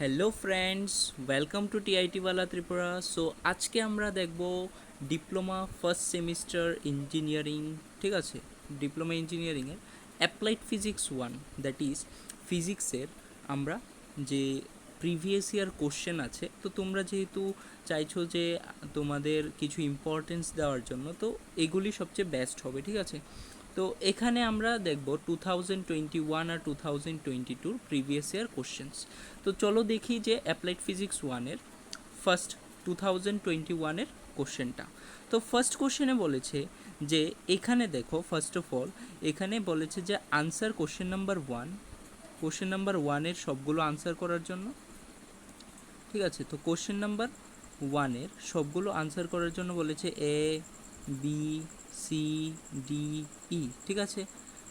Hello friends, welcome to TIT ওয়ালা Tripura. So আজকে আমরা দেখব ডিপ্লোমা ফার্স্ট সেমিস্টার ইঞ্জিনিয়ারিং, ঠিক আছে, ডিপ্লোমা ইঞ্জিনিয়ারিংয়ের applied physics one, that is ফিজিক্সের আমরা যে প্রিভিয়াস ইয়ার কোশ্চেন আছে। তো তোমরা যেহেতু চাইছো যে তোমাদের কিছু ইম্পর্টেন্স দেওয়ার জন্য, তো এগুলি সবচেয়ে বেস্ট হবে, ঠিক আছে। তো এখানে আমরা দেখব 2021 আর 2022 প্রিভিয়াস ইয়ার কোশ্চেন্স। তো চলো দেখি যে অ্যাপ্লাইড ফিজিক্স ওয়ানের ফার্স্ট 2021-এর কোশ্চেনটা। তো ফার্স্ট কোশ্চেনে বলেছে যে এখানে দেখো, ফার্স্ট অফ অল এখানে বলেছে যে আনসার কোশ্চেন নাম্বার ওয়ানের সবগুলো আনসার করার জন্য, ঠিক আছে। তো কোশ্চেন নাম্বার ওয়ানের সবগুলো আনসার করার জন্য বলেছে A, B, C, D, E, ঠিক আছে।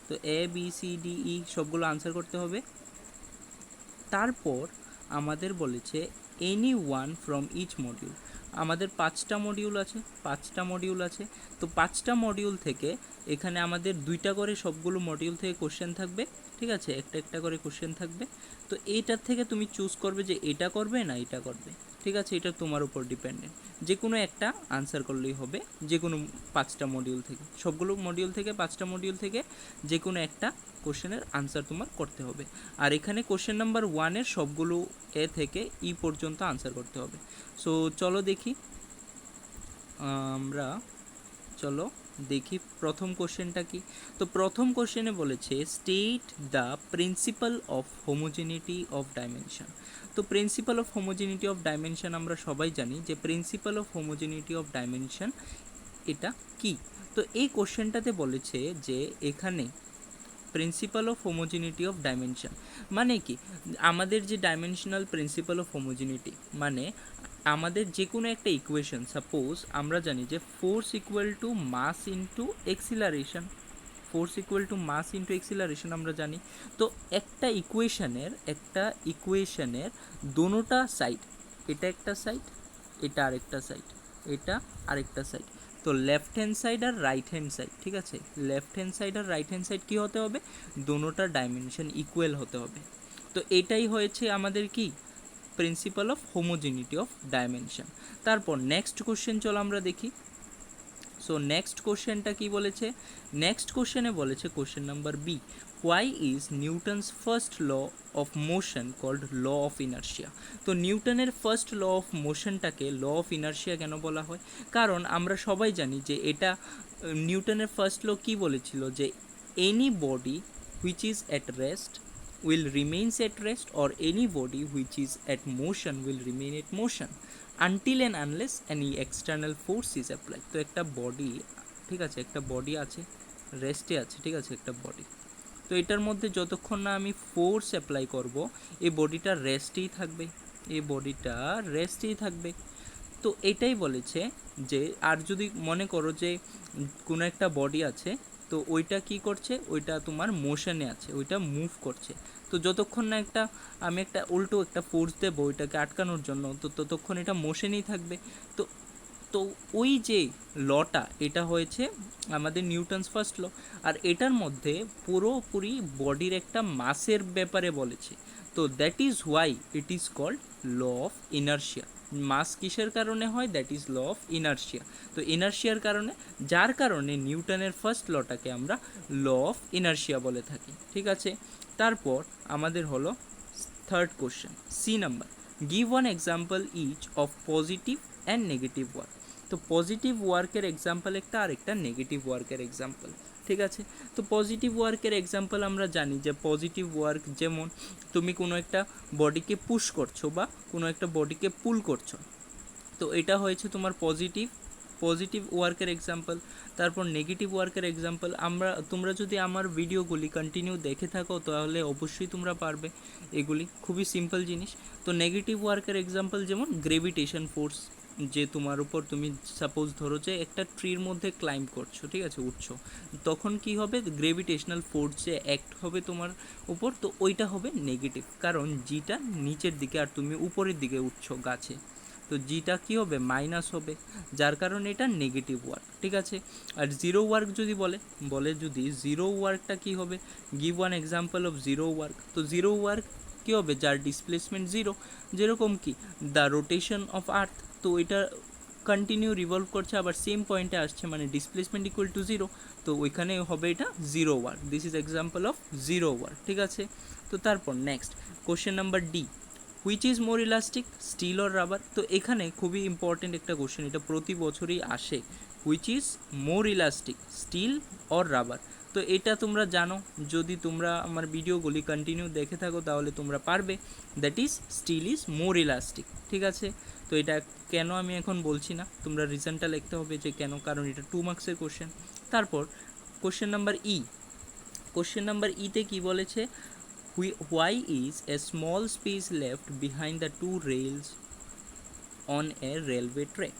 তো A, B, C, D, E সবগুলো আনসার করতে হবে। তারপর আমাদের বলেছে any one from each module. আমাদের পাঁচটা মডিউল আছে। তো পাঁচটা মডিউল থেকে এখানে আমাদের দুইটা করে সবগুলো মডিউল থেকে কোশ্চেন থাকবে, ঠিক আছে, একটা একটা করে কোশ্চেন থাকবে। তো এইটার থেকে তুমি চুজ করবে যে এটা করবে না এটা করবে, ঠিক আছে। এটা তোমার উপর ডিপেন্ডেন্ট, যে কোনো একটা আনসার করলেই হবে। যে কোনো পাঁচটা মডিউল থেকে, সবগুলো মডিউল থেকে, পাঁচটা মডিউল থেকে যে কোনো একটা কোশ্চেনের আনসার তোমার করতে হবে। আর এখানে কোশ্চেন নাম্বার ওয়ানের সবগুলো এ থেকে ই পর্যন্ত আনসার করতে হবে। সো চলো দেখি আমরা, চলো দেখি প্রথম কোশ্চেনটা কি। তো প্রথম কোশ্চেনে বলেছে state the principle of homogeneity of dimension. তো principle of homogeneity of dimension আমরা সবাই জানি যে principle of homogeneity of dimension এটা কি। তো এই কোশ্চেনটাতে বলেছে যে এখানে principle of homogeneity of dimension মানে কি, আমাদের যে ডাইমেনশনাল প্রিন্সিপাল অফ হোমোজিনিটি মানে আমাদের যে কোনো একটা ইকুয়েশন, সাপোজ আমরা জানি যে force equal to mass into acceleration, আমরা জানি। তো একটা ইকুয়েশনের দোনোটা সাইড, এটা একটা সাইড, এটা আরেকটা সাইড, এটা আরেকটা সাইড। তো লেফট হ্যান্ড সাইড আর রাইট হ্যান্ড সাইড, ঠিক আছে, লেফট হ্যান্ড সাইড আর রাইট হ্যান্ড সাইড কী হতে হবে, দোনোটা ডাইমেনশন ইকুয়াল হতে হবে। তো এটাই হয়েছে আমাদের কি principal of homogeneity of dimension. তারপর নেক্সট কোশ্চেন চলো আমরা দেখি। সো নেক্সট কোশ্চেনটা কি বলেছে, নেক্সট কোশ্চেনে বলেছে question number B, why is Newton's first law of motion called law of inertia. তো নিউটনের ফার্স্ট ল অফ মোশনটাকে ল অফ ইনার্শিয়া কেন বলা হয়, কারণ আমরা সবাই জানি যে এটা নিউটনের ফার্স্ট ল কী বলেছিল যে any body which is at rest will remains at rest, or any body which is at motion will remain at motion until and unless any external force is applied. তো একটা বডি, ঠিক আছে, একটা body আছে, রেস্টে আছে, ঠিক আছে, একটা বডি। তো এটার মধ্যে যতক্ষণ না আমি ফোর্স অ্যাপ্লাই করব এই বডিটা রেস্টেই থাকবে, তো এটাই বলেছে যে আর যদি মনে করো যে কোনো একটা বডি আছে, তো ওইটা কি করছে, ওইটা তোমার মোশনে আছে, ওইটা মুভ করছে। তো যতক্ষণ না আমি একটা উল্টো একটা ফোর্স দেবো ওইটাকে আটকানোর জন্য, তো ততক্ষণ এটা মোশনেই থাকবে। তো তো ওই যে লটা, এটা হয়েছে আমাদের নিউটনস ফার্স্ট ল। আর এটার মধ্যে পুরোপুরি বডির একটা মাসের ব্যাপারে বলেছে। তো that is why it is called law of inertia. Mass কিসের কারণে হয়, that is law of inertia. তো ইনার্শিয়ার কারণে, যার কারণে নিউটনের ফার্স্ট লটাকে আমরা ল অফ ইনার্শিয়া বলে থাকি, ঠিক আছে। তারপর আমাদের হলো third question, C number, give one example each of positive and negative work. তো পজিটিভ ওয়ার্কের এক্সাম্পল একটা, আর একটা নেগেটিভ ওয়ার্কের এক্সাম্পল, ঠিক আছে। তো পজিটিভ ওয়ার্কের এক্সাম্পল আমরা জানি যে পজিটিভ ওয়ার্ক যেমন তুমি কোনো একটা বডিকে পুশ করছো বা কোনো একটা বডিকে পুল করছো, তো এটা হয়েছে তোমার পজিটিভ ওয়ার্কের এক্সাম্পল। তারপর নেগেটিভ ওয়ার্কের এক্সাম্পল তোমরা যদি আমার ভিডিওগুলি কন্টিনিউ দেখে থাকো তাহলে অবশ্যই তোমরা পারবে, এগুলি খুবই সিম্পল জিনিস। তো নেগেটিভ ওয়ার্কের এক্সাম্পল যেমন গ্রেভিটেশন ফোর্স, যে তোমার উপর তুমি সাপোজ ধরো যে একটা ট্রির মধ্যে ক্লাইম্ব করছো, ঠিক আছে, উঠছো, তখন কি হবে, গ্রেভিটেশনাল ফোর্স যে অ্যাক্ট হবে তোমার উপর, তো ওইটা হবে নেগেটিভ, কারণ জিটা নিচের দিকে আর তুমি উপরের দিকে উঠছো গাছে, তো জিটা কী হবে, মাইনাস হবে, যার কারণে এটা নেগেটিভ ওয়ার্ক, ঠিক আছে। আর জিরো ওয়ার্ক যদি বলে যদি জিরো ওয়ার্কটা কী হবে, give one example of zero work. তো জিরো ওয়ার্ক কী হবে, যার ডিসপ্লেসমেন্ট জিরো, যেরকম কি দ্য রোটেশন অফ আর্থ, তো এটা কন্টিনিউ রিভলভ করছে আবার সেম পয়েন্টে আসছে, মানে ডিসপ্লেসমেন্ট ইকুয়াল টু জিরো, তো ওইখানে হবে এটা zero work. This is example of zero work, ঠিক আছে। তো তারপর next question number D, which is more elastic, steel or rubber. তো এখানে খুবই ইম্পর্টেন্ট একটা কোশ্চেন, এটা প্রতি বছরই আসে, which is more elastic, steel or rubber. তো এটা তোমরা জানো, যদি তোমরা আমার ভিডিওগুলি কন্টিনিউ দেখে থাকো তাহলে তোমরা পারবে, that is steel is more elastic, ঠিক আছে। তো এটা কেন আমি এখন বলছি না, তোমরা রিজনটা লিখতে হবে যে কেন, কারণ এটা 2 মার্কসের কোশ্চেন। তারপর question number E, question number ইতে কী বলেছে, why is a small space left behind the two rails on a railway track।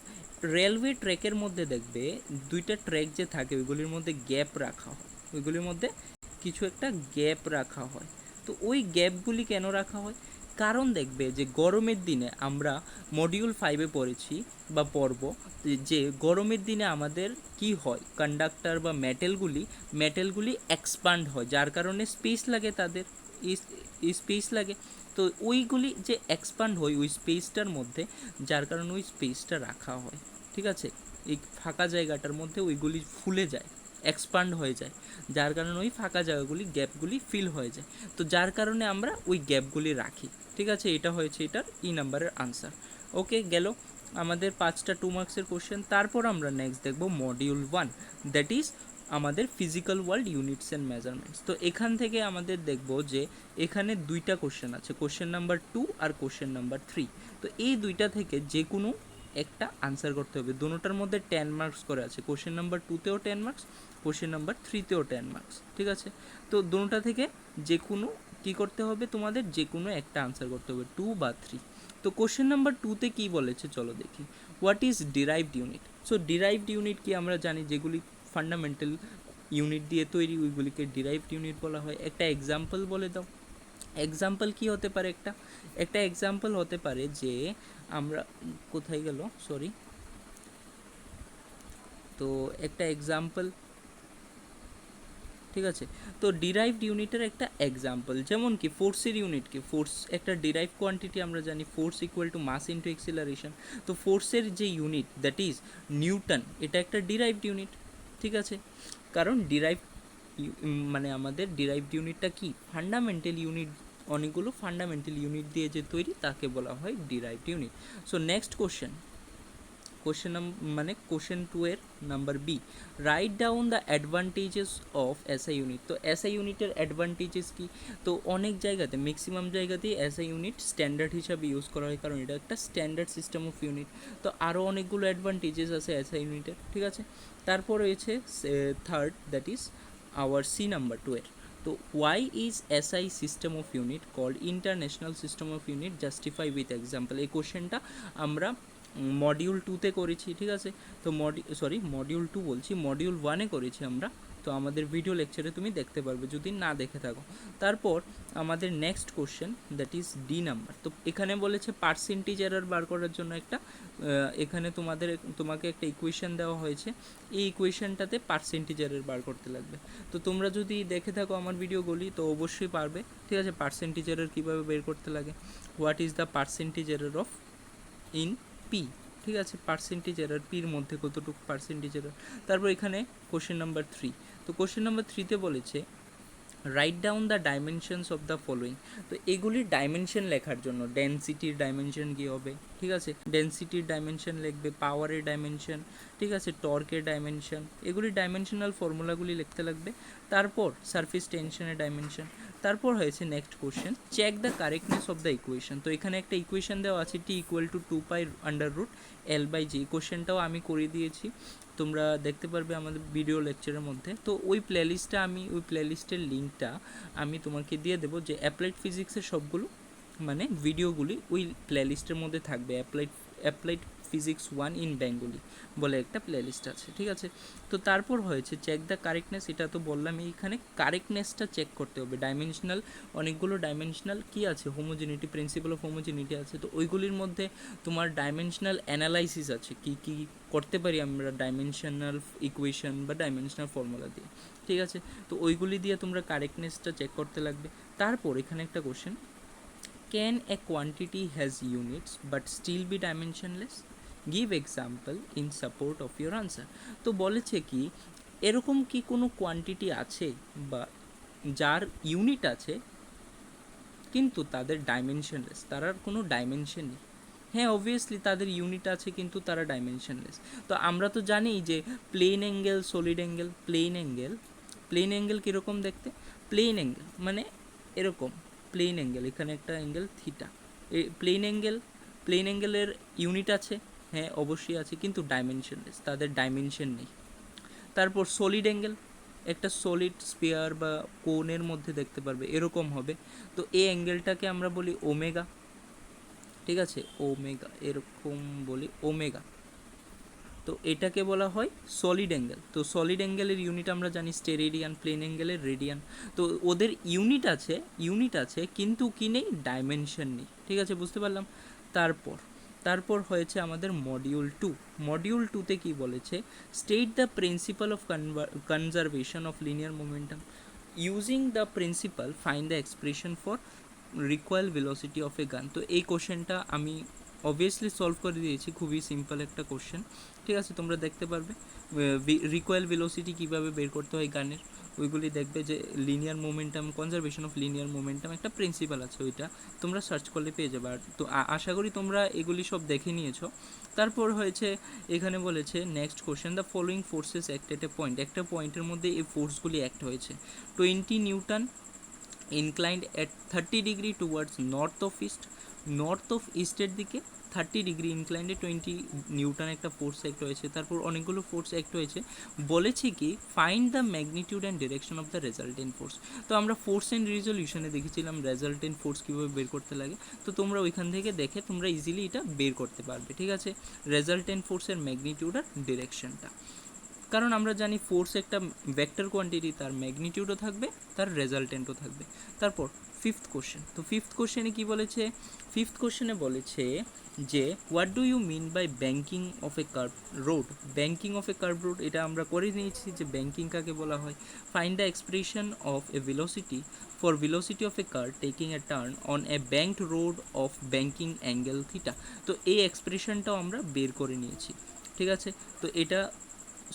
Railway ট্র্যাকের মধ্যে দেখবে দুইটা ট্র্যাক যে থাকে ওইগুলির মধ্যে গ্যাপ রাখা হয়, ওইগুলির মধ্যে কিছু একটা গ্যাপ রাখা হয়। তো ওই গ্যাপগুলি কেন রাখা হয়, কারণ দেখবে যে গরমের দিনে আমরা মডিউল 5-এ পড়েছি বা পড়ব যে গরমের দিনে আমাদের কি হয়, কন্ডাক্টর বা মেটেলগুলি এক্সপান্ড হয়, যার কারণে স্পেস লাগে, তাদের স্পেস লাগে। তো ওইগুলি যে এক্সপান্ড হয় ওই স্পেসটার মধ্যে, যার কারণে ওই স্পেসটা রাখা হয়, ঠিক আছে। এই ফাঁকা জায়গাটার মধ্যে ওইগুলি ফুলে যায়, এক্সপান্ড হয়ে যায়, যার কারণে ওই ফাঁকা জায়গাগুলি গ্যাপগুলি ফিল হয়ে যায়, তো যার কারণে আমরা ওই গ্যাপগুলি রাখি, ঠিক আছে। এটা হয়েছে এটার ই নাম্বারের আনসার। ওকে, গেল আমাদের 5টা 2 মার্কসের কোশ্চেন। তারপর আমরা নেক্সট দেখব মডিউল 1, দ্যাট ইজ আমাদের physical world units and measurements. তো এখান থেকে আমাদের দেখব যে এখানে 2টা কোশ্চেন আছে, কোশ্চেন নাম্বার 2 আর কোশ্চেন নাম্বার 3। তো এই 2টা থেকে যে কোনো একটা আনসার করতে হবে, দুটোটার মধ্যে 10 মার্কস করে আছে, কোশ্চেন নাম্বার 2তেও 10 মার্কস, কোশ্চেন নাম্বার 3তেও 10 মার্কস, ঠিক আছে। তো দুটোটা থেকে যে কোনো কী করতে হবে, তোমাদের যে কোনো একটা আনসার করতে হবে, 2 বা 3। তো কোশ্চেন নাম্বার 2তে কী বলেছে চলো দেখি, what is derived unit. So derived unit কি আমরা জানি, যেগুলি ফান্ডামেন্টাল ইউনিট দিয়ে তৈরি ওইগুলিকে ডিরাইভড ইউনিট বলা হয়। একটা এক্সাম্পল বলে দাও, এক্সাম্পল কি হতে পারে, একটা এক্সাম্পল হতে পারে যে আমরা কোথায় গেল, সরি, তো একটা এক্সাম্পল, ঠিক আছে। তো ডিরাইভড ইউনিটের একটা এক্সাম্পল যেমন কি ফোর্সের ইউনিট কি, ফোর্স একটা ডিরাইভ কোয়ান্টিটি, আমরা জানি force equal to mass into acceleration. তো ফোর্সের যে ইউনিট দ্যাট ইজ নিউটন, এটা একটা ডিরাইভড ইউনিট, ঠিক আছে। কারণ ডিরাইভ মানে আমাদের ডিরাইভড ইউনিটটা কি, ফান্ডামেন্টাল ইউনিট, অনেকগুলো ফান্ডামেন্টাল ইউনিট দিয়ে যে তৈরি তাকে বলা হয় derived unit. So next question 2 এর number B, write down the advantages of SI unit. তো এসআই ইউনিটের অ্যাডভান্টেজেস কি, তো অনেক জায়গাতে ম্যাক্সিমাম জায়গাতেই এসআই ইউনিট স্ট্যান্ডার্ড হিসাবে ইউজ করা হয়, কারণ এটা একটা স্ট্যান্ডার্ড সিস্টেম অফ ইউনিট। তো আরও অনেকগুলো অ্যাডভান্টেজেস আছে এসআই ইউনিটের, ঠিক আছে। তারপর রয়েছে third, that is our C number 2 এর, তো why is SI system of unit called international system of unit, justify with example. এই কোশ্চেনটা আমরা মডিউল 2-তে করেছি, ঠিক আছে। তো মডিউল 2 বলছি, মডিউল 1-এ করেছি আমরা, তো আমাদের ভিডিও লেকচারে তুমি দেখতে পারবে যদি না দেখে থাকো। তারপর আমাদের next question, that is D number. তো এখানে বলেছে পার্সেন্টেজ এরর বার করার জন্য একটা এখানে তোমাকে একটা ইকুয়েশন দেওয়া হয়েছে, এই ইকুয়েশনটাতে পার্সেন্টেজ এরর বার করতে লাগবে। তো তোমরা যদি দেখে থাকো আমার ভিডিওগুলি তো অবশ্যই পারবে, ঠিক আছে। পার্সেন্টেজ এরর কীভাবে বের করতে লাগে, what is the percentage error of in P, ঠিক আছে, পার্সেন্টেজ এরর পির মধ্যে কতটুকু পার্সেন্টেজ এরর। তারপর এখানে কোশ্চেন নাম্বার 3, তো কোশ্চেন নাম্বার 3-তে বলেছে right down the dimensions of the following. তো এগুলির ডাইমেনশন লেখার জন্য ডেনসিটির ডাইমেনশন কী হবে, ঠিক আছে, ডেনসিটির ডাইমেনশন লিখবে, পাওয়ারের ডাইমেনশন, ঠিক আছে, টর্কের ডাইমেনশন, এগুলি ডাইমেনশনাল ফর্মুলাগুলি লিখতে লাগবে। তারপর সারফেস টেনশনের ডাইমেনশন। তারপর হয়েছে next question, check the correctness of the equation. তো এখানে একটা ইকুয়েশন দেওয়া আছে, টি ইকুয়াল টু 2π√L/g। কোশ্চেনটাও আমি করে দিয়েছি, তোমরা দেখতে পারবে আমাদের ভিডিও লেকচারের মধ্যে। তো ওই প্লেলিস্টের লিঙ্কটা আমি তোমাকে দিয়ে দেবো, যে অ্যাপ্লাইড ফিজিক্সের সবগুলো মানে ভিডিওগুলি ওই প্লেলিস্টের মধ্যে থাকবে। অ্যাপ্লাইড ফিজিক্স 1 ইন বেঙ্গলি বলে একটা প্লেলিস্ট আছে, ঠিক আছে। তো তারপর হয়েছে চেক দ্য কারেক্টনেস, এটা তো বললাম, এইখানে কারেক্টনেসটা চেক করতে হবে। অনেকগুলো ডাইমেনশনাল কি আছে, হোমোজেনিটি, প্রিন্সিপাল অফ হোমোজেনিটি আছে, তো ওইগুলির মধ্যে তোমার ডাইমেনশনাল অ্যানালাইসিস আছে, কি করতে পারি আমরা ডাইমেনশনাল ইকুয়েশন বা ডাইমেনশনাল ফর্মুলা দিয়ে, ঠিক আছে। তো ওইগুলি দিয়ে তোমরা কারেক্টনেসটা চেক করতে লাগবে। তারপর এখানে একটা question, can a quantity has units but still be dimensionless? Give example in support of your answer. তো বলেছে কি এরকম কি কোনো কোয়ান্টিটি আছে বা যার ইউনিট আছে কিন্তু তাদের ডাইমেনশনলেস, তার আর কোনো ডাইমেনশন নেই? হ্যাঁ, অবভিয়াসলি তাদের ইউনিট আছে কিন্তু তারা ডাইমেনশনলেস। তো আমরা তো জানি যে plane angle, solid angle, plane angle কীরকম দেখতে? প্লেন অ্যাঙ্গেল মানে এরকম প্লেন অ্যাঙ্গেল, এখানে একটা অ্যাঙ্গেল থিটা, এই প্লেন অ্যাঙ্গেলের ইউনিট আছে, হ্যাঁ অবশ্যই আছে, কিন্তু ডাইমেনশনলেস, তাদের ডাইমেনশন নেই। তারপর সলিড অ্যাঙ্গেল, একটা সলিড স্পিয়ার বা কোনের মধ্যে দেখতে পারবে এরকম হবে। তো এই অ্যাঙ্গেলটাকে আমরা বলি ওমেগা, ঠিক আছে, ওমেগা, এরকম বলি ওমেগা। তো এটাকে বলা হয় সলিড অ্যাঙ্গেল। তো সলিড অ্যাঙ্গেলের ইউনিট আমরা জানি স্টেরেডিয়ান, প্লেন অ্যাঙ্গেলের রেডিয়ান। তো ওদের ইউনিট আছে কিন্তু কি নেই? ডাইমেনশন নেই। ঠিক আছে, বুঝতে পারলাম। তারপর হয়েছে আমাদের মডিউল টুতে কি বলেছে? State the principle of conservation of linear momentum. Using the principle find the expression for recoil velocity of a gun. তো এই কোশ্চেনটা আমি অবভিয়াসলি সলভ করে দিয়েছি, খুবই সিম্পল একটা কোশ্চেন। ঠিক আছে, তোমরা দেখতে পারবে রিকোয়েল ভেলোসিটি কীভাবে বের করতে হয় গানের, ওইগুলি দেখবে যে linear momentum, conservation of linear momentum একটা প্রিন্সিপাল আছে, ওইটা তোমরা সার্চ করলে পেয়ে যাবে। আর তো আশা করি তোমরা এগুলি সব দেখে নিয়েছো। তারপর হয়েছে এখানে বলেছে next question, the following forces act at A point. একটা পয়েন্টের মধ্যে এই ফোর্সগুলি অ্যাক্ট হয়েছে। 20 Newton inclined at 30 degree towards north of ইস্টের দিকে 30 ডিগ্রি ইনক্লাইন্ডে 20 নিউটন একটা ফোর্স অ্যাক্ট হয়েছে। তারপর অনেকগুলো ফোর্স অ্যাক্ট হয়েছে। বলেছি কি find the magnitude and direction of the resultant force. তো আমরা ফোর্স অ্যান্ড রিজলিউশনে দেখেছিলাম রেজাল্টেন্ট ফোর্স কীভাবে বের করতে লাগে। তো তোমরা ওইখান থেকে দেখে তোমরা ইজিলি এটা বের করতে পারবে। ঠিক আছে, রেজাল্টেন্ট ফোর্সের ম্যাগনিটিউড আর ডিরেকশনটা, কারণ আমরা জানি ফোর্স একটা ভেক্টর কোয়ান্টিটি, তার ম্যাগনিটিউডও থাকবে, তার রেজাল্টেন্টও থাকবে। তারপর ফিফথ কোশ্চেন। তো ফিফথ কোশ্চেনে কি বলেছে? ফিফথ কোশ্চেনে বলেছে যে what do you mean by banking of a curve road. Banking of a curve road এটা আমরা করে নিয়েছি যে ব্যাঙ্কিং কাকে বলা হয়। Find the expression of a velocity for velocity of a car taking a turn on a banked road of banking angle theta. তো এই এক্সপ্রেশনটাও আমরা বের করে নিয়েছি। ঠিক আছে, তো এটা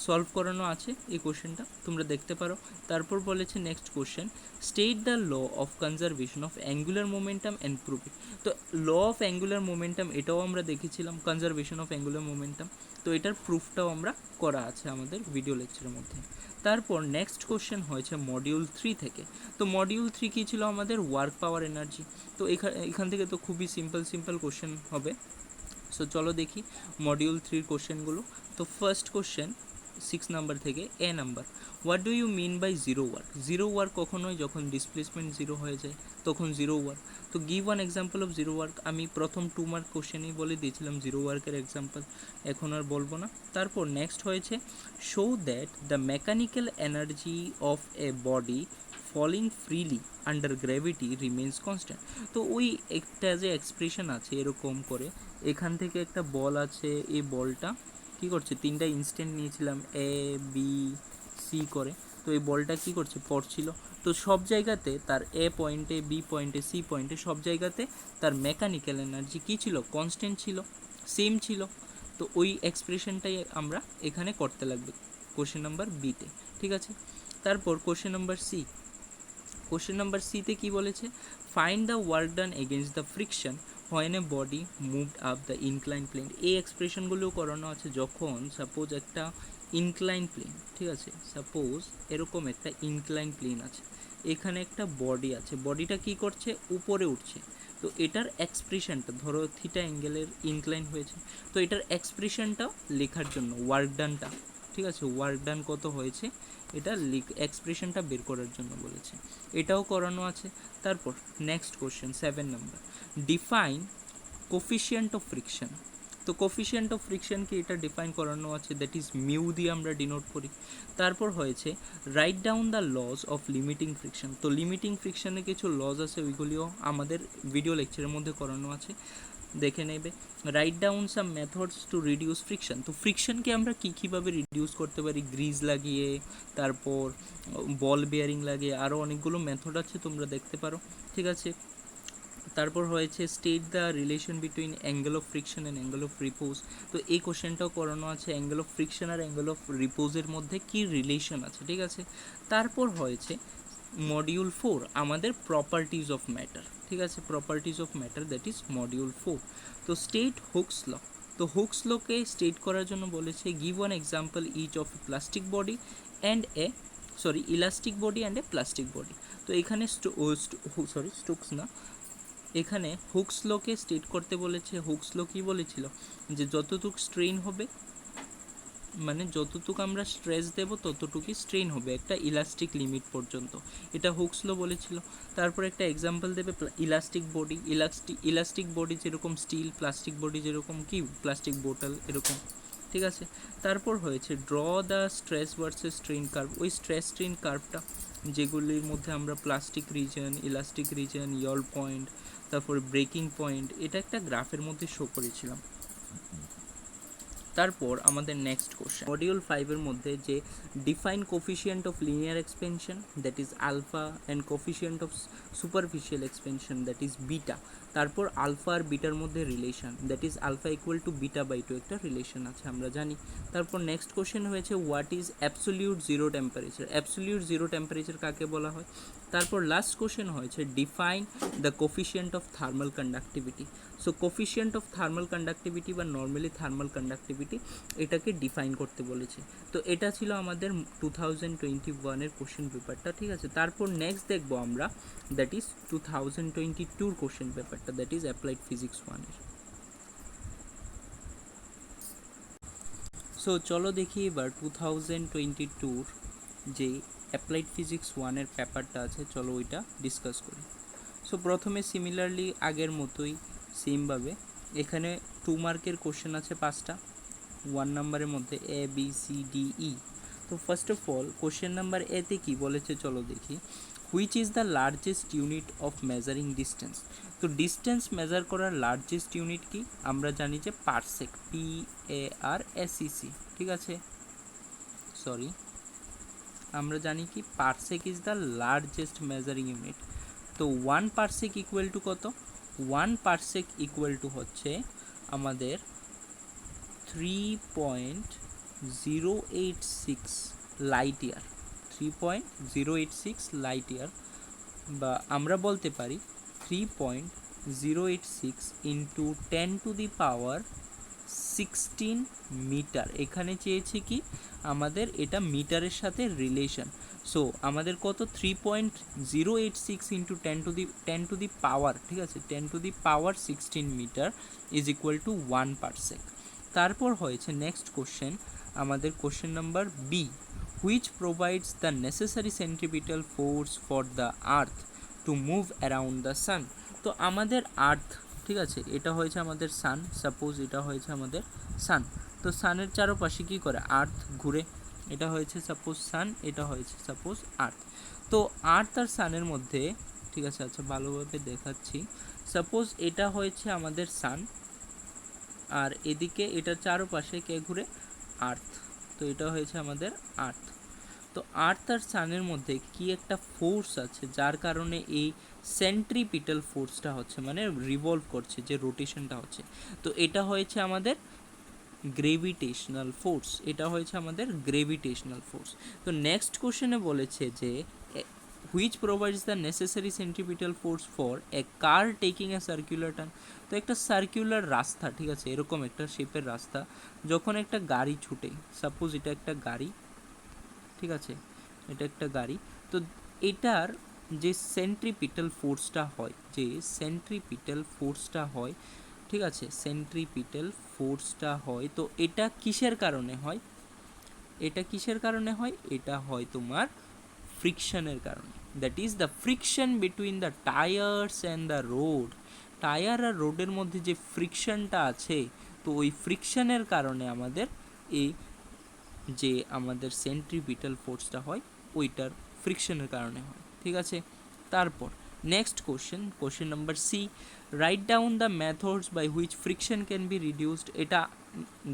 সলভ করানো আছে, এই কোশ্চেনটা তোমরা দেখতে পারো। তারপর বলেছে next question, state the law of conservation of angular momentum and prove it. তো ল অফ অ্যাঙ্গুলার মোমেন্টাম এটাও আমরা দেখেছিলাম, কনজারভেশন অফ অ্যাঙ্গুলার মোমেন্টাম। তো এটার প্রুফটাও আমরা করা আছে আমাদের ভিডিও লেকচারের মধ্যে। তারপর নেক্সট কোশ্চেন হয়েছে মডিউল 3 থেকে। তো মডিউল 3 কী ছিল আমাদের? Work power energy. তো এখান থেকে তো খুবই সিম্পল কোশ্চেন হবে। সো চলো দেখি মডিউল 3 কোশ্চেনগুলো। তো ফার্স্ট কোশ্চেন 6 নাম্বার থেকে, A number, what do you mean by zero work? Zero work কখন হয়? যখন ডিসপ্লেসমেন্ট জিরো হয়ে যায় তখন জিরো ওয়ার্ক। তো give one example of zero work. আমি প্রথম 2 মার্ক কোশ্চেনেই বলে দিয়েছিলাম জিরো ওয়ার্কের এক্সাম্পল, এখন আর বলবো না। তারপর নেক্সট হয়েছে show that the mechanical energy of a body falling freely under gravity remains constant. তো ওই একটা যে এক্সপ্রেশন আছে এরকম করে, এখান থেকে একটা বল আছে, এই বলটা কী করছে? 3টা ইনস্ট্যান্ট নিয়েছিলাম এ বি সি করে। তো এই বলটা কী করছে? পড়ছিল। তো সব জায়গাতে তার এ পয়েন্টে, বি পয়েন্টে, সি পয়েন্টে সব জায়গাতে তার মেকানিক্যাল এনার্জি কী ছিল? কনস্ট্যান্ট ছিল, সেম ছিল। তো ওই এক্সপ্রেশনটাই আমরা এখানে করতে লাগবে কোশ্চেন নাম্বার বিতে। ঠিক আছে, তারপর কোশ্চেন নাম্বার সিতে কী বলেছে? Find the work done against the friction when a body moved up the incline plane. এই এক্সপ্রেশনগুলোও করানো আছে যখন সাপোজ একটা ইনক্লাইন প্লেন, ঠিক আছে, সাপোজ এরকম একটা ইনক্লাইন প্লেন আছে, এখানে একটা বডি আছে, বডিটা কী করছে? উপরে উঠছে। তো এটার এক্সপ্রেশনটা ধরো থিটা অ্যাঙ্গেলের ইনক্লাইন হয়েছে, তো এটার এক্সপ্রেশনটাও লেখার জন্য ওয়ার্ক ডানটা, ঠিক আছে, ওয়ার্ক ডান কত হয়েছে এটা এক্সপ্রেশনটা বের করার জন্য বলেছে, এটাও করানো আছে। তারপর next question 7 number, define coefficient of friction. তো কোফিশিয়েন্ট অফ ফ্রিকশনকে এটা ডিফাইন করানো আছে, দ্যাট ইজ মিউ দিয়ে আমরা ডিনোট করি। তারপর হয়েছে right down the lodge of limiting friction. তো লিমিটিং ফ্রিকশনে কিছু লজ আছে, ওইগুলিও আমাদের ভিডিও লেকচারের মধ্যে করানো আছে, দেখে নেবে। Write down some methods to reduce friction. তো ফ্রিকশনকে আমরা কীভাবে রিডিউস করতে পারি? গ্রিজ লাগিয়ে, তারপর বল বেয়ারিং লাগিয়ে, আরও অনেকগুলো মেথড আছে, তোমরা দেখতে পারো। ঠিক আছে, তারপর হয়েছে state the relation between angle of friction and angle of repose. তো এই কোশ্চেনটাও করানো আছে অ্যাঙ্গেল অফ ফ্রিকশন আর অ্যাঙ্গেল অফ রিপোজের মধ্যে কী রিলেশন আছে, ঠিক আছে। তারপর হয়েছে মডিউল 4 আমাদের প্রপার্টিজ অফ ম্যাটার, ঠিক আছে, properties of matter, that is module 4। তো স্টেট হুকস ল। তো হুকস লকে স্টেট করার জন্য বলেছে give one example each of plastic body and a elastic body and a plastic body. তো এখানে স্টোকস না, এখানে হুকস লকে স্টেট করতে বলেছে। হুকস ল কী বলেছিল যে যতটুক স্ট্রেন হবে, মানে যতটুকু আমরা স্ট্রেস দেব ততটুকুই স্ট্রেন হবে একটা ইলাস্টিক লিমিট পর্যন্ত, এটা হুকস ল বলেছিল। তারপর একটা এক্সাম্পল দেবে ইলাস্টিক বডি, ইলাস্টিক বডি যেরকম স্টিল, প্লাস্টিক বডি যেরকম কি প্লাস্টিক বোতল এরকম, ঠিক আছে। তারপর হয়েছে draw the stress versus strain curve. ওই স্ট্রেস স্ট্রেন কার্ভটা যেগুলির মধ্যে আমরা plastic reason, elastic reason, you'll point, তারপর ব্রেকিং পয়েন্ট, এটা একটা গ্রাফের মধ্যে শো করেছিলাম। তারপর আমাদের নেক্সট কোশ্চেন মডিউল 5-এর মধ্যে যে define coefficient of linear expansion that is alpha and coefficient of superficial expansion that is beta. তারপর আলফা আর বিটার মধ্যে relation that is alpha equal to beta by two একটা রিলেশন আছে আমরা জানি। তারপর নেক্সট কোশ্চেন হয়েছে what is absolute zero temperature. Absolute zero temperature কাকে বলা হয়। তারপর লাস্ট কোশ্চেন হয়েছে define the coefficient of thermal conductivity. So coefficient of thermal conductivity বা নর্মালি থার্মাল কন্ডাক্টিভিটি এটাকে ডিফাইন করতে বলেছে। তো এটা ছিল আমাদের 2021-এর কোশ্চেন পেপারটা, ঠিক আছে। তারপর নেক্সট দেখবো আমরা দ্যাট ইজ 2022-র কোশ্চেন পেপারটা, দ্যাট ইজ অ্যাপ্লাইড ফিজিক্স 1-এর। সো চলো দেখি এবার 2022-র যে অ্যাপ্লাইড ফিজিক্স 1-এর পেপারটা আছে, চলো ওইটা ডিসকাস করি। সো প্রথমে সিমিলারলি আগের মতোই সেমভাবে এখানে 2 মার্কের কোশ্চেন আছে 5টা 1 নাম্বারের মধ্যে এ বি সি ডি ই। তো first of all question number এতে কি বলেছে চলো দেখি। Which is the largest unit of measuring distance. তো ডিস্টেন্স মেজার করার লার্জেস্ট ইউনিট কি আমরা জানি যে পারসেক, PARSEC, ঠিক আছে। সরি, আমরা জানি কি parsec is the largest measuring unit. তো 1 পারসেক ইকুয়াল টু কত, 1 পারসেক ইকুয়াল টু হচ্ছে আমাদের 3.086 লাইট ইয়ার, 3.086 লাইট ইয়ার, বা আমরা বলতে পারি 3.086 ইন্টু 10⁻16 মিটার। এখানে চেয়েছে কি আমাদের এটা মিটারের সাথে রিলেশন। সো আমাদের কত 3.086 ইন্টু 10⁻, ঠিক আছে, 10⁻16 metre is equal to 1 parsec. তারপর হয়েছে নেক্সট কোশ্চেন আমাদের question number B, which provides the necessary centripetal force for the earth to move around the sun. তো আমাদের আর্থ, ঠিক আছে, এটা হয়েছে আমাদের সান, সাপোজ এটা হয়েছে আমাদের সান। তো সানের চারপাশে কী করে আর্থ ঘুরে, এটা হয়েছে সাপোজ সান, এটা হয়েছে সাপোজ আর্থ। তো আর্থ আর সানের মধ্যে, ঠিক আছে, আচ্ছা ভালোভাবে দেখাচ্ছি। সাপোজ এটা হয়েছে আমাদের সান আর এদিকে এটার চারপাশে কে ঘুরে আর্থ। তো এটা হয়েছে আমাদের আর্থ। তো আর্থ আর সানের মধ্যে কি একটা ফোর্স আছে যার কারণে এই সেন্ট্রিপিটাল ফোর্সটা হচ্ছে, মানে রিভলভ করছে, যে রোটেশনটা হচ্ছে। তো এটা হয়েছে আমাদের গ্রেভিটেশনাল ফোর্স, এটা হয়েছে আমাদের গ্রেভিটেশনাল ফোর্স। তো নেক্সট কোশ্চেনে বলেছে যে which provides the necessary centripetal force for a car taking A circular turn. তো একটা সার্কুলার রাস্তা, ঠিক আছে, এরকম একটা শেপের রাস্তা, যখন একটা গাড়ি ছুটে, সাপোজ এটা একটা গাড়ি, ঠিক আছে, এটা একটা গাড়ি। তো এটার যে সেন্ট্রিপিটাল ফোর্সটা হয়, যে সেন্ট্রিপিটাল ফোর্সটা হয়, ঠিক আছে, সেন্ট্রিপিটাল ফোর্সটা হয়, তো এটা কিসের কারণে হয়, এটা কিসের কারণে হয়, এটা হয় তোমার ফ্রিকশনের কারণে। That is the friction between the tyres and the road. Tyre আর রোডের মধ্যে যে ফ্রিকশনটা আছে, তো ওই ফ্রিকশনের কারণে আমাদের এই যে আমাদের সেন্ট্রিপিটাল ফোর্সটা হয় ওইটার ফ্রিকশনের কারণে হয়, ঠিক আছে। তারপর next question number C, write down the methods by which friction can be reduced. এটা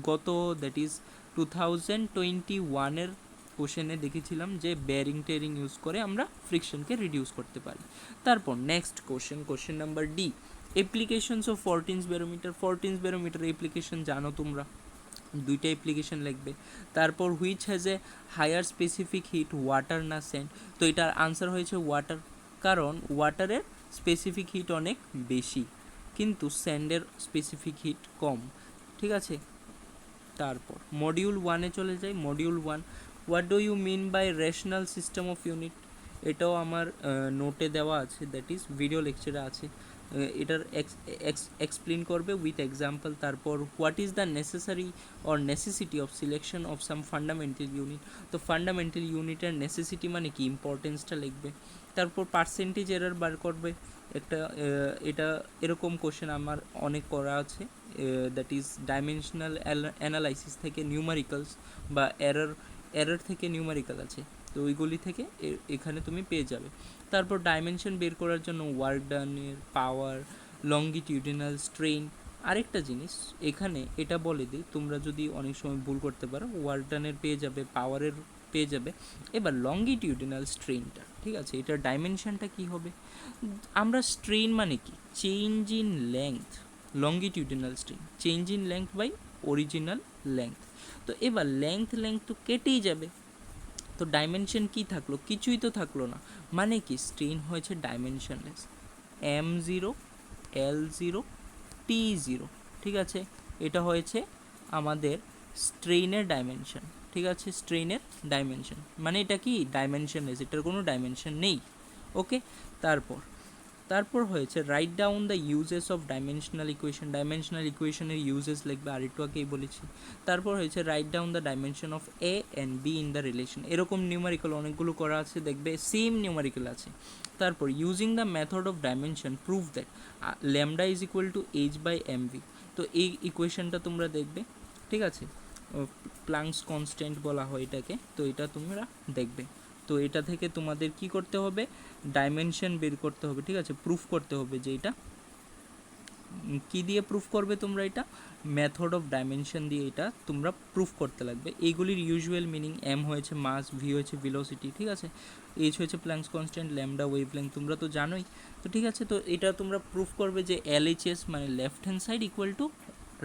গত দ্যাট ইজ 2021-এর কোশ্চেনে দেখেছিলাম যে বেয়ারিং টেয়ারিং ইউজ করে আমরা ফ্রিকশনকে রিডিউস করতে পারি। তারপর next question number D, applications of Fortin's barometer application জানো তোমরা, দুইটা অ্যাপ্লিকেশন লিখবে। তারপর which has a higher specific heat, water না স্যান্ড? তো এটার আনসার হয়েছে ওয়াটার, কারণ ওয়াটারের স্পেসিফিক হিট অনেক বেশি কিন্তু স্যান্ডের স্পেসিফিক হিট কম, ঠিক আছে। তারপর মডিউল ওয়ানে চলে যাই। Module one, what do you mean by rational system of unit? এটাও আমার নোটে দেওয়া আছে, দ্যাট ইজ ভিডিও লেকচারে আছে। এটার এক্সপ্লেন করবে উইথ এক্সাম্পল। তারপর what is the necessary or necessity of selection of some fundamental unit? তো ফান্ডামেন্টাল ইউনিটের নেসেসিটি মানে কি, ইম্পর্টেন্সটা লিখবে। তারপর পার্সেন্টেজ এরর বার করবে একটা, এটা এরকম কোশ্চেন আমার অনেক করা আছে, দ্যাট ইজ ডাইমেনশনাল অ্যানালাইসিস থেকে নিউমারিক্যালস বা এরর থেকে নিউমারিক্যাল আছে, তো ওইগুলি থেকে এখানে তুমি পেয়ে যাবে। তারপর ডাইমেনশন বের করার জন্য ওয়ার্ক ডানের, পাওয়ার, লঙ্গিটিউডিনাল, স্ট্রেইন। আরেকটা জিনিস এখানে এটা বলে দিই, তোমরা যদি অনেক সময় ভুল করতে পারো, ওয়ার্ক ডানের পেয়ে যাবে, পাওয়ারের পেয়ে যাবে। এবার লঙ্গিটিউডিনাল স্ট্রেইনটা, ঠিক আছে, এটার ডাইমেনশনটা কি হবে? আমরা স্ট্রেইন মানে কি, change in length, longitudinal strain change in length by original length. তো এবার লেংথ তো কেটেই যাবে, তো ডাইমেনশন কি থাকলো, কিছুই তো থাকলো না, মানে কি স্ট্রেইন হয়েছে ডাইমেনশনলেস, M0 L0 T0, ঠিক আছে। এটা হয়েছে আমাদের স্ট্রেইনের ডাইমেনশন, ঠিক আছে, স্ট্রেইনের ডাইমেনশন মানে এটা কি ডাইমেনশনলেস, এটার কোনো ডাইমেনশন নেই, ওকে। তারপর হয়েছে right down the uses of dimensional ইকুয়েশনের ইউজেস লিখবে, আর একটু আগেই বলেছি। তারপর হয়েছে right down the dimension of A and B in the relation, এরকম নিউমারিক্যাল অনেকগুলো করা আছে, দেখবে সেম নিউমারিক্যাল আছে। তারপর using the method of dimension prove that lambda is equal to H by MV. তো এই ইকুয়েশনটা তোমরা দেখবে, ঠিক আছে, প্লাঙ্কস কনস্ট্যান্ট বলা হয় এটাকে, তো এটা তোমরা দেখবে। তো এটা থেকে তোমাদের কি করতে হবে, ডাইমেনশন বের করতে হবে, ঠিক আছে, প্রুফ করতে হবে যে এটা কি দিয়ে প্রুফ করবে তোমরা, এটা মেথড অফ ডাইমেনশন দিয়ে এটা তোমরা প্রুফ করতে লাগবে। এইগুলির ইউজুয়াল মিনিং, এম হয়েছে মাস, ভি হয়েছে ভেলোসিটি, ঠিক আছে, এইচ হয়েছে প্ল্যাঙ্কস কনস্ট্যান্ট, ল্যামডা ওয়েভলেংথ তোমরা তো জানোই। তো ঠিক আছে, তো এটা তোমরা প্রুফ করবে যে LHS মানে left hand side equal to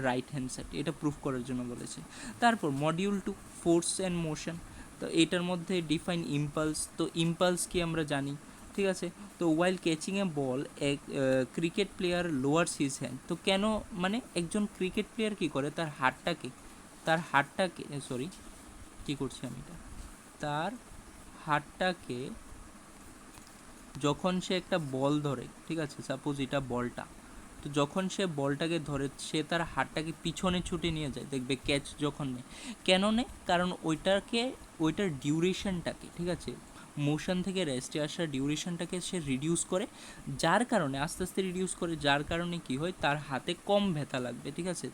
right hand side, এটা প্রুফ করার জন্য বলেছে। তারপর মডিউল 2, ফোর্স অ্যান্ড মোশন। তো এটার মধ্যে ডিফাইন ইম্পালস, তো ইম্পালস কি আমরা জানি, ঠিক আছে। তো ওয়াইল ক্যাচিং এ বল এ ক্রিকেট প্লেয়ার লোয়ার্স হিজ হ্যান্ড, তো কেন, মানে একজন ক্রিকেট প্লেয়ার কী করে, তার হাতটাকে সরি কী করছি আমি, তার হাতটাকে যখন সে একটা বল ধরে, ঠিক আছে, সাপোজ এটা বলটা, তো যখন সে বলটাকে ধরে সে তার হাতটাকে পিছনে ছুটে নিয়ে যায়, দেখবে ক্যাচ যখন নেয়, কেন নেয়, কারণ ওইটার ডিউরেশনটাকে, ঠিক আছে, মোশন থেকে রেস্টে আসার ডিউরেশনটাকে সে রিডিউস করে, যার কারণে আস্তে আস্তে রিডিউস করে, যার কারণে কি হয়, তার হাতে কম ব্যথা লাগবে, ঠিক আছে,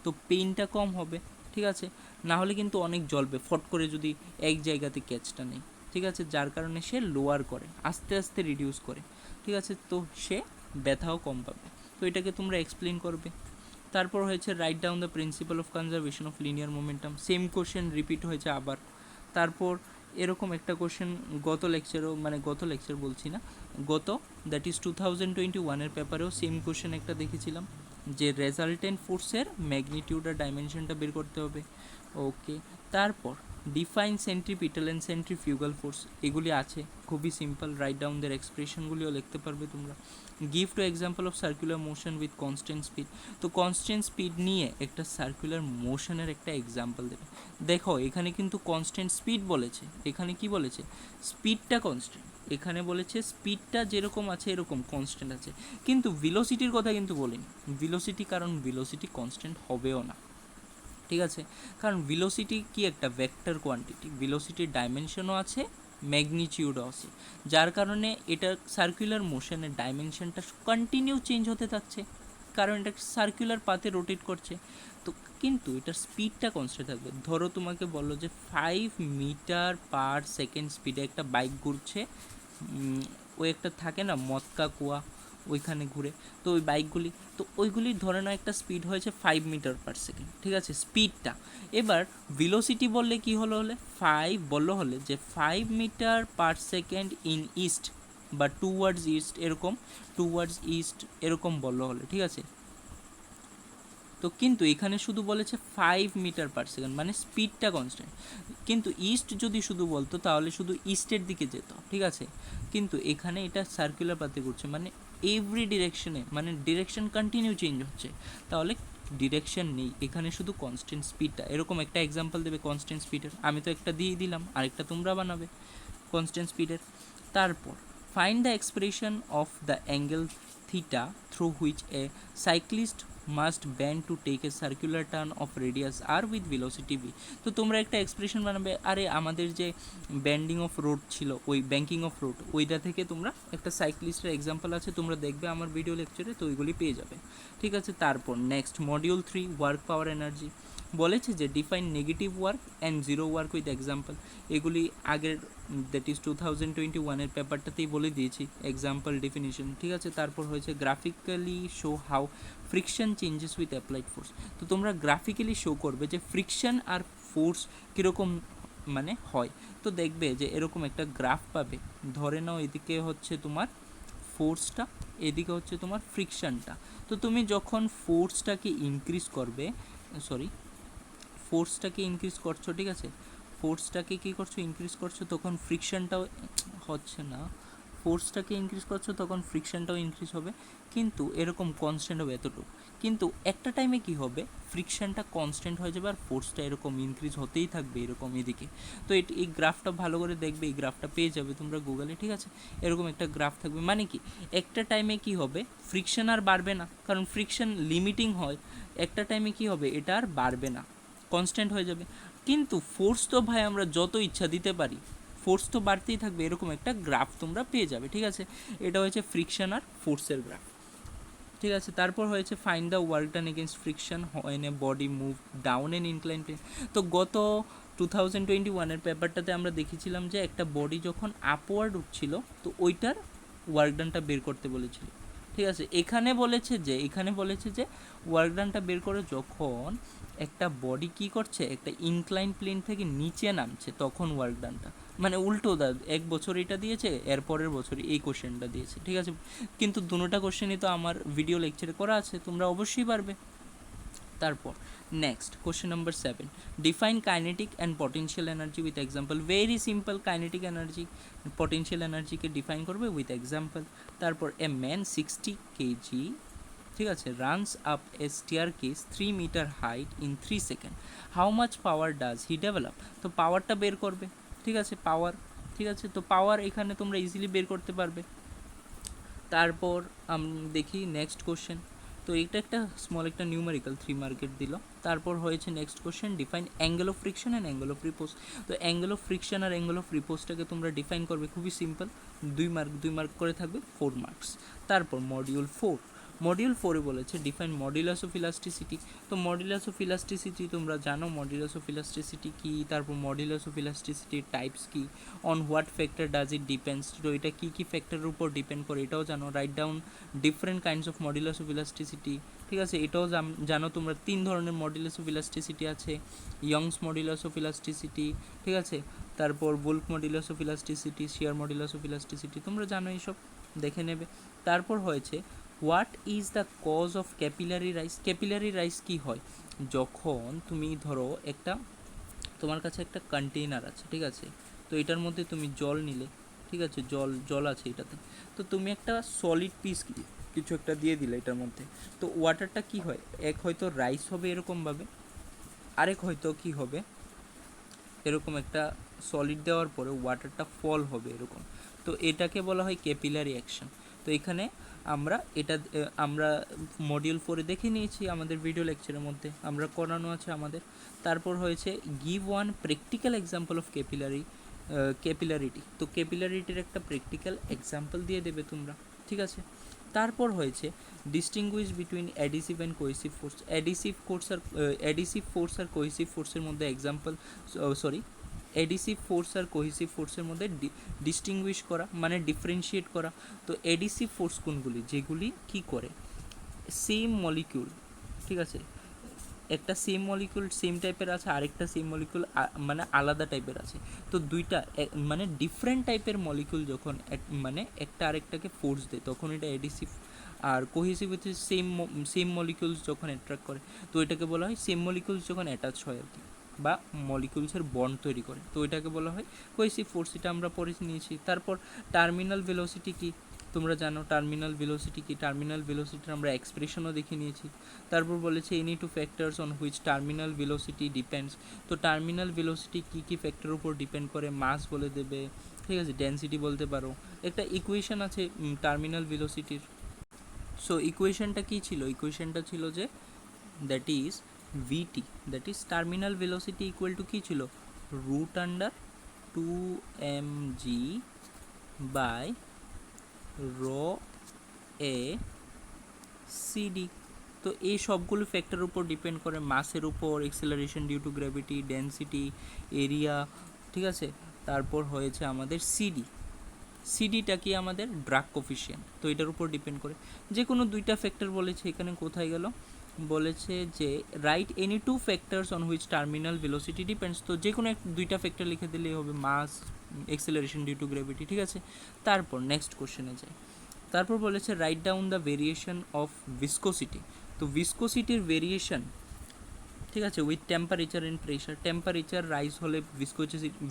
তো পেইনটা কম হবে, ঠিক আছে। না হলে কিন্তু অনেক জ্বলবে ফট করে যদি এক জায়গাতে ক্যাচটা নেই, ঠিক আছে, যার কারণে সে লোয়ার করে, আস্তে আস্তে রিডিউস করে, ঠিক আছে, তো সে ব্যথাও কম পাবে। তো এটাকে তোমরা এক্সপ্লেন করবে। তারপর হয়েছে right down the principle of conservation of linear momentum, same question repeat হয়েছে আবার। তারপর এরকম একটা কোশ্চেন গত লেকচার বলছি না, দ্যাট ইজ 2021 পেপারেও সেম কোশ্চেন একটা দেখেছিলাম, যে রেজাল্টেন্ট ফোর্সের ম্যাগনিটিউড আর ডাইমেনশনটা বের করতে হবে, ওকে। তারপর define centripetal and centrifugal force, এগুলি আছে খুবই সিম্পল, রাইট ডাউন দের এক্সপ্রেশনগুলিও লিখতে পারবে তোমরা। Give two example of circular motion with constant speed, তো কনস্ট্যান্ট স্পিড নিয়ে একটা সার্কুলার মোশনের একটা এক্সাম্পল দেবে। দেখো এখানে কিন্তু কনস্ট্যান্ট স্পিড বলেছে, এখানে কি বলেছে, স্পিডটা কনস্ট্যান্ট, এখানে বলেছে স্পিডটা যেরকম আছে এরকম কনস্ট্যান্ট আছে, কিন্তু ভেলোসিটির কথা কিন্তু বলিনি, ভেলোসিটি, কারণ ভেলোসিটি কনস্ট্যান্ট হবেও না, ঠিক আছে, কারণ ভেলোসিটি কি একটা ভেক্টর কোয়ান্টিটি, ভেলোসিটির ডাইমেনশনও আছে, ম্যাগনিটিউডও আছে, যার কারণে এটা সার্কুলার মোশনের ডাইমেনশনটা কন্টিনিউ চেঞ্জ হতে থাকছে, কারণ এটা সার্কুলার পাথে রোটেট করছে, তো কিন্তু এটার স্পিডটা কনস্ট্যান্ট থাকবে। ধরো তোমাকে বললো যে 5 মিটার পার সেকেন্ড স্পিডে একটা বাইক ঘুরছে, ওই একটা থাকে না মদকা কুয়া, ওইখানে ঘুরে, তো ওই বাইকগুলি, তো ওইগুলির ধরে নাও একটা স্পিড হয়েছে 5 মিটার/সেকেন্ড, ঠিক আছে স্পিডটা। এবার ভেলোসিটি বললে কি হলে 5 বললো হলে যে 5 মিটার/সেকেন্ড ইন ইস্ট বা টুয়ার্ডস ইস্ট, এরকম টুয়ার্ডস ইস্ট এরকম বললো হলে, ঠিক আছে। তো কিন্তু এখানে শুধু বলেছে 5 মিটার/সেকেন্ড, মানে স্পিডটা কনস্ট্যান্ট। কিন্তু ইস্ট যদি শুধু বলতো তাহলে শুধু ইস্টের দিকে যেত, ঠিক আছে। কিন্তু এখানে এটা সার্কুলার পাথে ঘুরছে, মানে এভরি ডিরেকশনে, মানে ডিরেকশন কন্টিনিউ চেঞ্জ হচ্ছে, তাহলে ডিরেকশন নেই এখানে, শুধু কনস্ট্যান্ট স্পিডটা। এরকম একটা এক্সাম্পল দেবে কনস্ট্যান্ট স্পিডের, আমি তো একটা দিয়ে দিলাম, আরেকটা তোমরা বানাবে কনস্ট্যান্ট স্পিডের। তারপর find the expression of the angle theta through which a cyclist must bend to take a circular turn of radius R with velocity V. তো তোমরা একটা এক্সপ্রেশন বানাবে, আরে আমাদের যে ব্যান্ডিং অফ রোড ছিল, ওই ব্যাঙ্কিং অফ রোড, ওইটা থেকে তোমরা একটা সাইক্লিস্টের এক্সাম্পল আছে, তোমরা দেখবে আমার ভিডিও লেকচারে, তো ওইগুলি পেয়ে যাবে, ঠিক আছে। তারপর next module 3 work power energy বলেছে যে define negative work and zero work with example. এগুলি আগের দ্যাট ইজ 2021-এর পেপারটাতেই বলে দিয়েছি এক্সাম্পল ডেফিনিশন, ঠিক আছে। তারপর হয়েছে graphically show how friction changes with applied force. তো তোমরা গ্রাফিক্যালি শো করবে যে ফ্রিকশন আর ফোর্স কীরকম মানে হয়। তো দেখবে যে এরকম একটা গ্রাফ পাবে, ধরে নাও এদিকে হচ্ছে তোমার ফোর্সটা, এদিকে হচ্ছে তোমার ফ্রিকশনটা। তো তুমি যখন ফোর্সটাকে ইনক্রিজ করবে, ফোর্সটাকে ইনক্রিজ করছো, ঠিক আছে, ফোর্সটাকে কী করছো, ইনক্রিজ করছো, তখন ফ্রিকশনটাও হচ্ছে না, ফোর্সটাকে ইনক্রিজ করছো তখন ফ্রিকশনটাও ইনক্রিজ হবে, কিন্তু এরকম কনস্ট্যান্ট হবে এতটুকু। কিন্তু একটা টাইমে কি হবে, ফ্রিকশনটা কনস্ট্যান্ট হয়ে যাবে আর ফোর্সটা এরকম ইনক্রিজ হতেই থাকবে এরকম এদিকে। তো এই গ্রাফটা ভালো করে দেখবে, এই গ্রাফটা পেয়ে যাবে তোমরা গুগলে, ঠিক আছে। এরকম একটা গ্রাফ থাকবে, মানে কি একটা টাইমে কি হবে, ফ্রিকশন আর বাড়বে না, কারণ ফ্রিকশন লিমিটিং হয়। একটা টাইমে কি হবে, এটা আর বাড়বে না, কনস্ট্যান্ট হয়ে যাবে। কিন্তু ফোর্স তো ভাই আমরা যত ইচ্ছা দিতে পারি, ফোর্স তো বাড়তেই থাকবে, এরকম একটা গ্রাফ তোমরা পেয়ে যাবে, ঠিক আছে। এটা হয়েছে ফ্রিকশন আর ফোর্সের গ্রাফ, ঠিক আছে। তারপর হয়েছে find the work done against friction when a body move down an inclined plane. তো গত 2021-এর পেপারটাতে আমরা দেখেছিলাম যে একটা বডি যখন আপওয়ার্ড উঠছিল, তো ওইটার ওয়ার্ক ডানটা বের করতে বলেছিল, ঠিক আছে। এখানে বলেছে যে ওয়ার্ক ডানটা বের করে যখন একটা বডি কি করছে, একটা ইনক্লাইন প্লেন থেকে নিচে নামছে, তখন ওয়ার্ক ডানটা, মানে উল্টো এক বছর এটা দিয়েছে, এর পরের বছর এই কোশ্চেনটা দিয়েছে, ঠিক আছে। কিন্তু দুটোটা কোশ্চেনই তো আমার ভিডিও লেকচারে করা আছে, তোমরা অবশ্যই পারবে। তারপর next question number 7, define kinetic and potential energy with example. Very simple, kinetic energy potential এনার্জিকে ডিফাইন করবে উইথ এক্সাম্পল। তারপর এ ম্যান 60 কেজি, ঠিক আছে, runs up a staircase 3 metre height in 3 second, how much power does he develop. তো পাওয়ারটা বের করবে, ঠিক আছে, পাওয়ার, ঠিক আছে। তো পাওয়ার এখানে তোমরা ইজিলি বের করতে পারবে। তারপর দেখি নেক্সট কোশ্চেন। তো এটা একটা স্মল একটা নিউমেরিক্যাল 3 মার্কের দিল। তারপর হয়েছে next question, define angle of friction and angle of repose. তো অ্যাঙ্গেল অফ ফ্রিকশন আর অ্যাঙ্গেল অফ রিপোজটাকে তোমরা ডিফাইন করবে, খুবই সিম্পল, 2 মার্ক করে থাকবে, 4 মার্কস। তারপর মডিউল 4-এ বলেছে ডিফাইন মডুলাস অফ ইলাস্টিসিটি। তো মডুলাস অফ ইলাস্টিসিটি তোমরা জানো, মডুলাস অফ ইলাস্টিসিটি কী, তারপর মডুলাস অফ ইলাস্টিসিটির টাইপস কী, on what factor does it depends, তো এটা কী ফ্যাক্টরের উপর ডিপেন্ড করে এটাও জানো। Write down different kinds of modulus of elasticity, ঠিক আছে। এটাও জানো তোমরা 3 ধরনের মডুলাস অফ ইলাস্টিসিটি আছে, ইয়ংস মডুলাস অফ ইলাস্টিসিটি, ঠিক আছে, তারপর bulk modulus of elasticity, shear modulus of elasticity, তোমরা জানো এইসব, দেখে নেবে। তারপর হয়েছে what is the cause of capillary rise. Capillary rise কী হয়, যখন তুমি ধরো তোমার কাছে একটা কন্টেইনার আছে, ঠিক আছে, তো এটার মধ্যে তুমি জল নিলে, ঠিক আছে, জল আছে এটাতে, তো তুমি একটা সলিড পিস কিছু একটা দিয়ে দিলে এটার মধ্যে, তো ওয়াটারটা কি হয়, এক হয়তো রাইস হবে এরকমভাবে, আরেক হয়তো কি হবে, এরকম একটা সলিড দেওয়ার পরে ওয়াটারটা ফল হবে এরকম, তো এটাকে বলা হয় ক্যাপিলারি অ্যাকশন। তো এখানে আমরা মডিউল 4-এ দেখে নিয়েছি, আমাদের ভিডিও লেকচারের মধ্যে আমরা করানো আছে আমাদের। তারপর হয়েছে give one practical example of capillarity. তো ক্যাপিলারিটির একটা প্র্যাকটিক্যাল এক্সাম্পল দিয়ে দেবে তোমরা, ঠিক আছে। তারপর হয়েছে distinguish between adhesive and cohesive force. Adhesive force আর কোহেসিভ ফোর্সের মধ্যে এডিসিভ ফোর্স আর কোহেসিভ ফোর্সের মধ্যে ডিস্টিংগুইশ করা মানে ডিফারেন্সিয়েট করা। তো এডিসিভ ফোর্স কোনগুলি, যেগুলি কি করে সেম মলিকিউল, ঠিক আছে, একটা সেম মলিকিউল সেম টাইপের আছে, আরেকটা সেম মলিকিউল মানে আলাদা টাইপের আছে। তো দুইটা মানে ডিফারেন্ট টাইপের মলিকিউল যখন মানে একটা আরেকটাকে ফোর্স দেয় তখন এটা এডিসিভ। আর কোহেসিভ হচ্ছে সেম মলিকিউলস যখন অ্যাট্রাক্ট করে, তো এটাকে বলা হয় সেম মলিকিউলস যখন অ্যাটাচ হয় আর কি, বা মলিকিউলসের বন্ড তৈরি করে, তো এটাকে বলা হয় কোহেসিভ ফোর্স। এটা আমরা পড়ে নিয়েছি। তারপর টার্মিনাল ভেলোসিটি কি তোমরা জানো, টার্মিনাল ভেলোসিটি কি, টার্মিনাল ভেলোসিটির আমরা এক্সপ্রেশনও দেখে নিয়েছি। তারপর বলেছে any two factors on which terminal velocity depends. তো টার্মিনাল ভেলোসিটি কী কী ফ্যাক্টরের উপর ডিপেন্ড করে, মাস বলে দেবে, ঠিক আছে, ডেন্সিটি বলতে পারো। একটা ইকুয়েশন আছে টার্মিনাল ভেলোসিটির। সো ইকুয়েশনটা কী ছিল, ইকুয়েশনটা ছিল যে that is VT, that is terminal velocity equal to কী ছিল, root under 2mg by rho A CD. তো এই সবগুলো ফ্যাক্টরের উপর ডিপেন্ড করে, মাসের উপর, acceleration due to gravity, density, area, ঠিক আছে। তারপর হয়েছে আমাদের সিডি, সিডিটা কি আমাদের ড্রাগ কোফিশিয়েন্ট, তো এটার উপর ডিপেন্ড করে। যে কোনো দুইটা ফ্যাক্টর বলেছে, এখানে কোথায় গেল, বলেছে যে right any two factors on which terminal velocity depends. তো যে কোনো দুইটা ফ্যাক্টর লিখে দিলেই হবে, mass, acceleration due to gravity, ঠিক আছে। তারপর নেক্সট কোশ্চেনে যাই। তারপর বলেছে right down the variation of viscosity. তো ভিসকোসিটির ভেরিয়েশন, ঠিক আছে, with temperature and pressure. Temperature rise হলে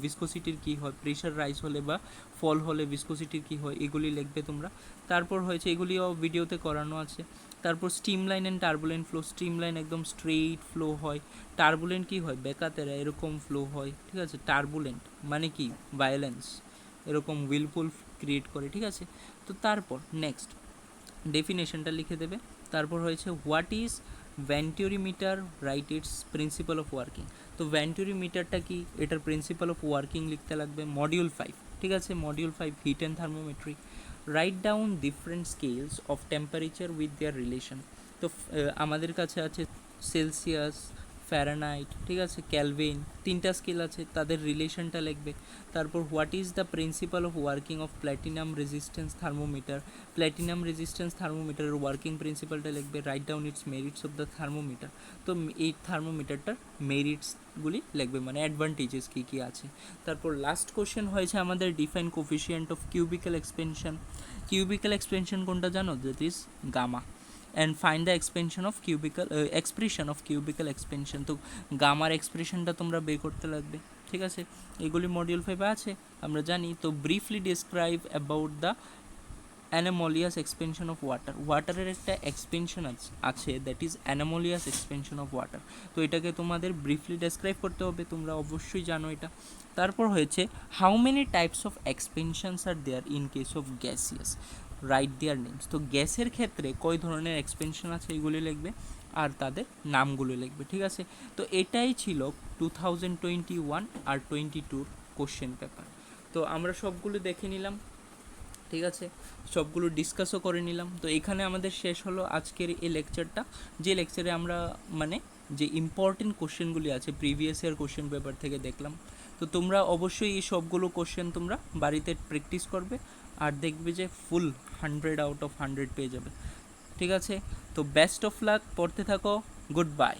ভিসকোসিটির কী হয়, প্রেশার রাইজ হলে বা ফল হলে ভিসকোসিটির কী হয়, এগুলি লিখবে তোমরা। তারপর হয়েছে, এগুলিও ভিডিওতে করানো আছে। তারপর steam line and turbulent flow. Steam line একদম স্ট্রেইট ফ্লো হয়, টার্বুলেন্ট কী হয়, বেকাতেরা এরকম ফ্লো হয়, ঠিক আছে। টার্বুলেন্ট মানে কি, ভায়োলেন্স, এরকম হুইলপুল ক্রিয়েট করে, ঠিক আছে। তো তারপর নেক্সট ডেফিনেশনটা লিখে দেবে। তারপর হয়েছে what is venturimeter, right it's principle of working. তো ভ্যান্টিওরিমিটারটা কি, এটার প্রিন্সিপাল অফ ওয়ার্কিং লিখতে লাগবে, মডিউল 5, ঠিক আছে, module 5 heat and thermometry. Write down different scales of temperature with their relation. তো আমাদের কাছে আছে সেলসিয়াস, ফ্যারানাইট, ঠিক আছে, ক্যালভিন, তিনটা স্কেল আছে, তাদের রিলেশনটা লিখবে। তারপর what is the principle of working of platinum resistance thermometer. Platinum resistance থার্মোমিটারের ওয়ার্কিং প্রিন্সিপালটা লিখবে। Write down its merits of the thermometer. তো এই থার্মোমিটারটার মেরিটসগুলি লিখবে, মানে অ্যাডভান্টেজেস কী কী আছে। তারপর লাস্ট কোশ্চেন হয়েছে আমাদের define coefficient of cubical expansion. Cubical expansion কোনটা জানো, that is gamma. And find the expression of cubical expansion. তো গামার এক্সপ্রেশনটা তোমরা বের করতে লাগবে, ঠিক আছে। এগুলি মডিউল 5 আছে, আমরা জানি। তো briefly describe about the anomalous expansion of water. ওয়াটারের একটা এক্সপেনশন আছে, that is anomalous expansion of water. তো এটাকে তোমাদের ব্রিফলি ডেসক্রাইব করতে হবে, তোমরা অবশ্যই জানো এটা। তারপর হয়েছে how many types of expansions are there in case of gaseous, write their names. তো গ্যাসের ক্ষেত্রে কয় ধরনের এক্সপেনশন আছে এগুলি লিখবে, আর তাদের নামগুলো লিখবে, ঠিক আছে। তো এটাই ছিল 2021 আর 22 কোশ্চেন পেপার। তো আমরা সবগুলো দেখে নিলাম, ঠিক আছে, সবগুলো ডিসকাসও করে নিলাম। তো এখানে আমাদের শেষ হলো আজকের এই লেকচারটা, যে লেকচারে আমরা মানে যে ইম্পর্টেন্ট কোশ্চেনগুলি আছে প্রিভিয়াস ইয়ার কোশ্চেন পেপার থেকে দেখলাম। তো তোমরা অবশ্যই এই সবগুলো কোশ্চেন তোমরা বাড়িতে প্র্যাকটিস করবে, আর দেখবে যে ফুল 100 আউট অফ 100 পেয়ে যাবে, ঠিক আছে। তো বেস্ট অফ লাক, পড়তে থাকো, গুড বাই।